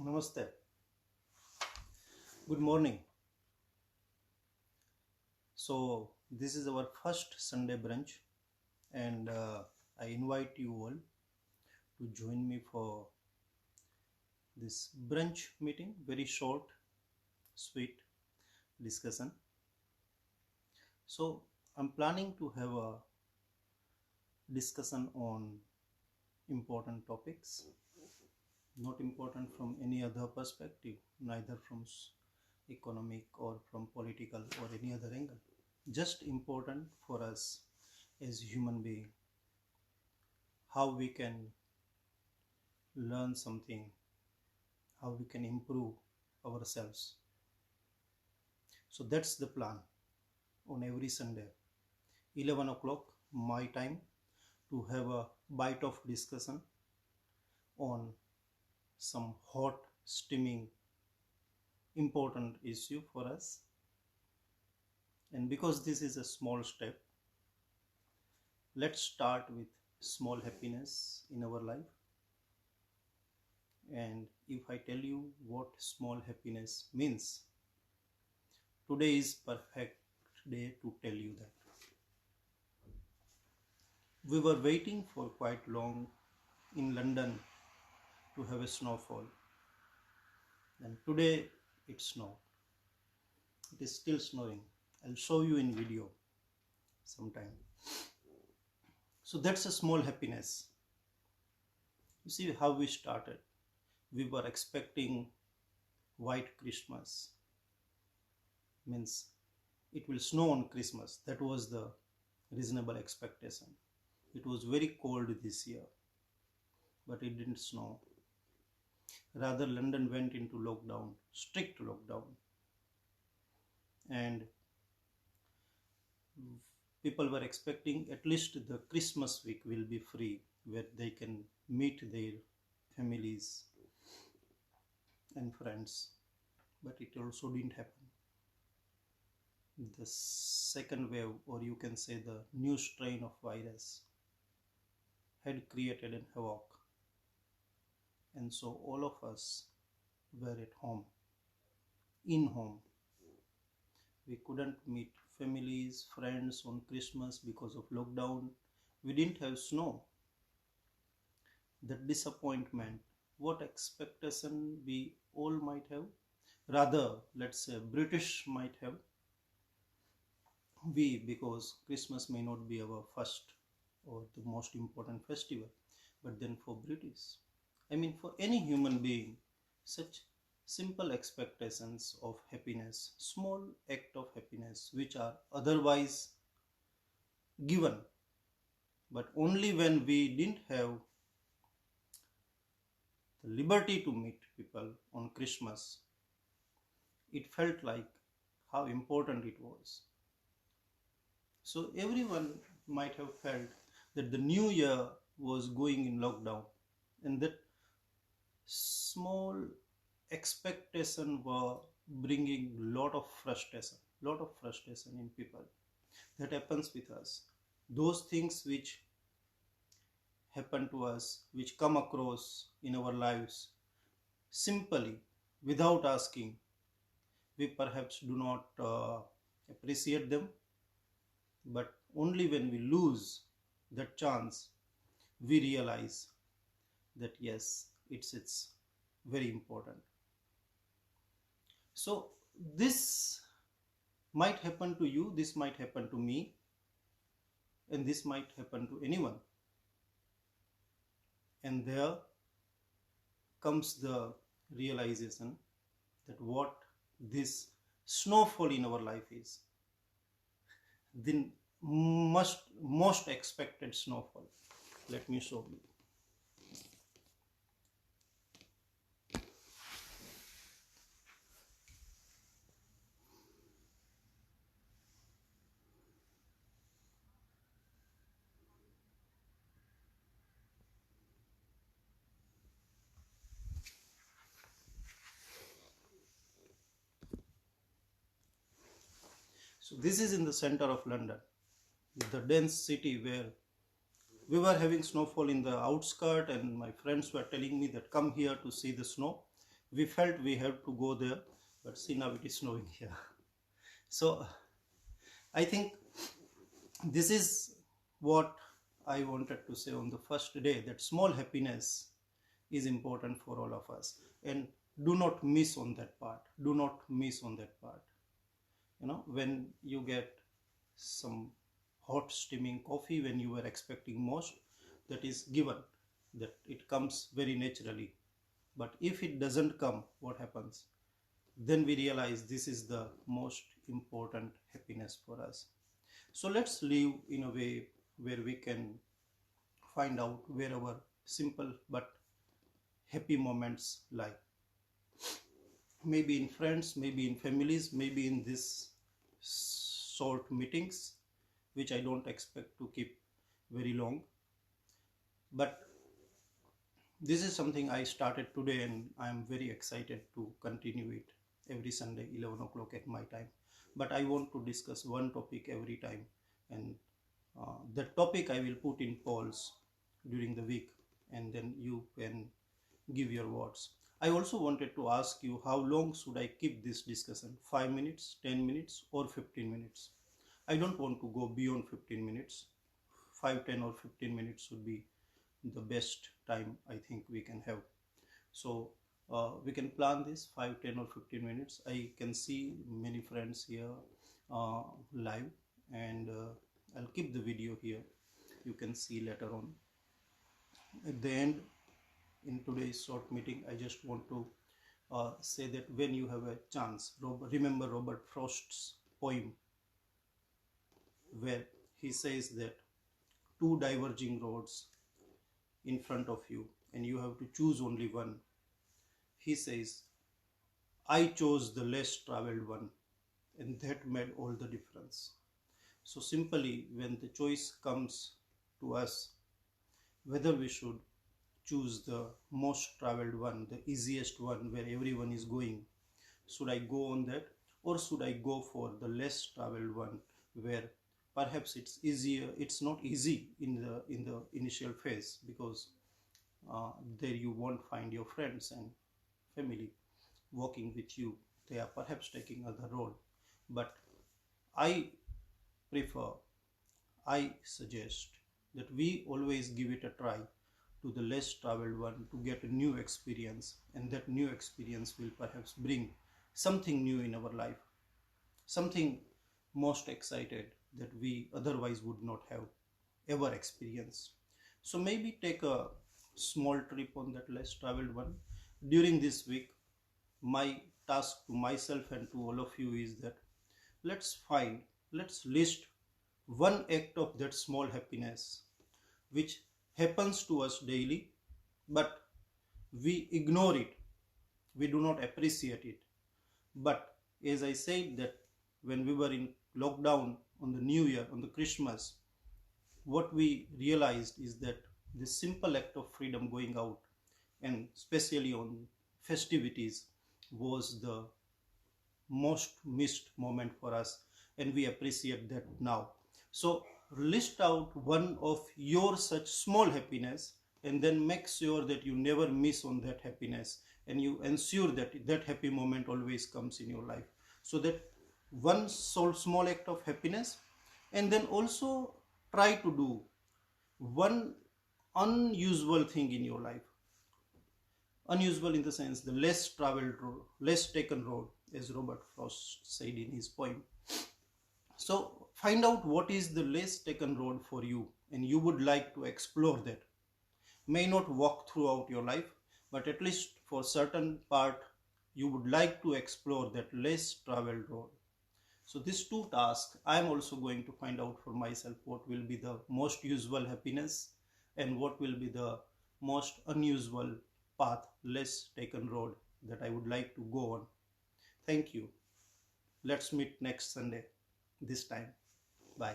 Namaste. Good morning. So, this is our first Sunday brunch, and I invite you all to join me for this brunch meeting. Very short, sweet discussion. So, I'm planning to have a discussion on important topics, not important from any other perspective, neither from economic or from political or any other angle. Just important for us as human being, how we can learn something, how we can improve ourselves. So that's the plan on every Sunday, 11 o'clock my time, to have a bite of discussion on some hot, steaming, important issue for us. And because this is a small step, let's start with small happiness in our life. And if I tell you what small happiness means, today is perfect day to tell you that. We were waiting for quite long in London to have a snowfall, and today it snowed. It is still snowing. I'll show you in video sometime. So that's a small happiness. You see how we started. We were expecting white Christmas, means it will snow on Christmas. That was the reasonable expectation. It was very cold this year, but it didn't snow. Rather, London went into lockdown, strict lockdown, and people were expecting at least the Christmas week will be free, where they can meet their families and friends, but it also didn't happen. The second wave, or you can say the new strain of virus, had created an havoc, and so all of us were at home, in home. We couldn't meet families, friends on Christmas because of lockdown. We didn't have snow. That disappointment, what expectation we all might have, rather, let's say British might have. We, because Christmas may not be our first or the most important festival, but then for British, I mean for any human being, such simple expectations of happiness, small act of happiness, which are otherwise given, but only when we didn't have the liberty to meet people on Christmas, it felt like how important it was. So everyone might have felt that the new year was going in lockdown, and that small expectation were bringing lot of frustration in people. That happens with us. Those things which happen to us, which come across in our lives simply without asking, we perhaps do not appreciate them, but only when we lose that chance, we realize that yes, it's very important. So this might happen to you, this might happen to me, and this might happen to anyone. And there comes the realization that what this snowfall in our life is, the most expected snowfall. Let me show you. So this is in the center of London, the dense city, where we were having snowfall in the outskirts, and my friends were telling me that come here to see the snow. We felt we had to go there, but see, now it is snowing here. So I think this is what I wanted to say on the first day, that small happiness is important for all of us. And do not miss on that part. Do not miss on that part. When you get some hot steaming coffee when you were expecting most, that is given, that it comes very naturally. But if it doesn't come, what happens? Then we realize this is the most important happiness for us. So let's live in a way where we can find out where our simple but happy moments lie. Maybe in friends, maybe in families, maybe in this short meetings, which I don't expect to keep very long. But this is something I started today, and I am very excited to continue it every Sunday, 11 o'clock at my time. But I want to discuss one topic every time, and the topic I will put in polls during the week, and then you can give your words. I also wanted to ask you, how long should I keep this discussion? 5 minutes, 10 minutes, or 15 minutes? I don't want to go beyond 15 minutes. 5, 10, or 15 minutes should be the best time I think we can have. So we can plan this 5, 10, or 15 minutes. I can see many friends here live, and I'll keep the video here. You can see later on. At the end, in today's short meeting, I just want to say that when you have a chance, remember Robert Frost's poem, where he says that two diverging roads in front of you and you have to choose only one. He says, I chose the less traveled one, and that made all the difference. So simply, when the choice comes to us, whether we should choose the most traveled one, the easiest one where everyone is going, should I go on that, or should I go for the less traveled one where perhaps it's easier? It's not easy in the initial phase, because there you won't find your friends and family walking with you. They are perhaps taking other road. But I prefer, I suggest that we always give it a try to the less traveled one to get a new experience, and that new experience will perhaps bring something new in our life, something most excited that we otherwise would not have ever experienced. So maybe take a small trip on that less traveled one. During this week, my task to myself and to all of you is that let's list one act of that small happiness which happens to us daily, but we ignore it, we do not appreciate it. But as I said, that when we were in lockdown on the New Year, on the Christmas, what we realized is that the simple act of freedom, going out, and especially on festivities, was the most missed moment for us, and we appreciate that now. So list out one of your such small happiness, and then make sure that you never miss on that happiness, and you ensure that that happy moment always comes in your life. So that one small act of happiness, and then also try to do one unusual thing in your life. Unusual in the sense, the less traveled road, less taken road, as Robert Frost said in his poem. So find out what is the less taken road for you, and you would like to explore that. May not walk throughout your life, but at least for certain part, you would like to explore that less traveled road. So these two tasks, I am also going to find out for myself what will be the most usual happiness and what will be the most unusual path, less taken road that I would like to go on. Thank you. Let's meet next Sunday, this time. Bye.